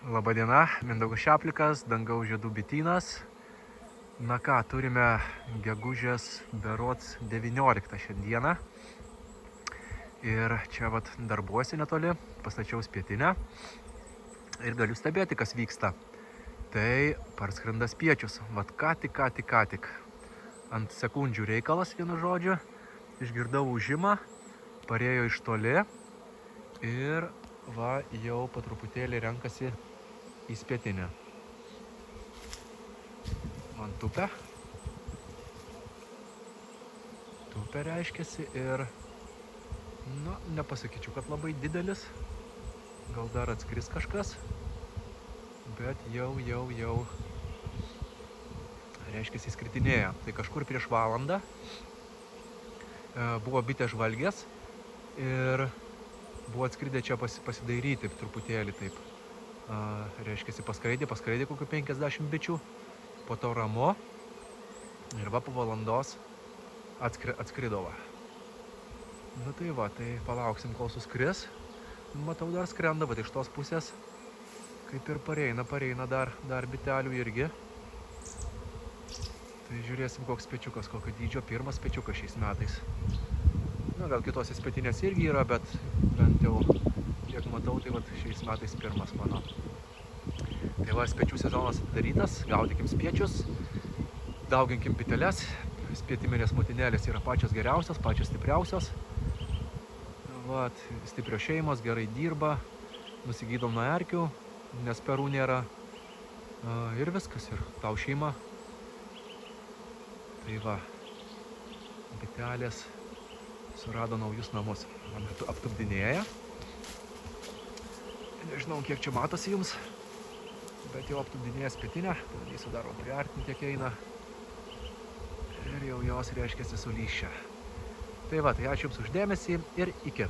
Labadiena, Mindaugas Šeplikas, Dangaus žiedų bitynas. Na ką, turime gegužės berods 19 šiandieną. Ir čia vat darbuosi netoli, pastačiau spietinę. Ir galiu stebėti, kas vyksta. Tai parskrenda spiečius. Vat ką tik. Ant sekundžių reikalas, vienu žodžiu. Išgirdau ūžimą, parėjo iš toli. Ir va, jau po truputėlį renkasi į spietinę. Man tupia reiškiasi ir, nepasakyčiau, kad labai didelis. Gal dar atskris kažkas, bet jau reiškiasi skritinėja. Tai kažkur prieš valandą buvo bitė žvalgės ir buvo atskridę čia pasidairyti truputėlį taip. Reiškiasi paskraidė kokių 50 bičių, po to ramu ir va po valandos atskrido va. Nu tai va, tai palauksim, kol suskris. Matau, dar skrenda, bet iš tos pusės kaip ir pareina dar bitelių irgi. Tai žiūrėsim, koks spiečiukas, kokio dydžio, pirmas spiečiukas šiais metais. Na, gal kitose spietinės irgi yra, bet bent jau kiek matau, tai vat šiais metais pirmas mano. Tai va, spiečių sezonas atidarytas, gaudykim spiečius, dauginkim biteles. Spietiminės motinėlės yra pačios geriausios, pačios stipriausios. Vat, stiprios šeimos, gerai dirba, nusigydom nuo erkių, nes perų nėra. Ir viskas, ir tau šeima. Tai va, bitelės surado naujus namus. Man aptupdinėja. Nežinau, kiek čia matosi jums, bet jau aptupdinėja spietinę. Padarysiu dar priartinti, kiek eina. Ir jau jos reiškiasi sulyščia. Tai va, tai ačiū jums už dėmesį ir iki.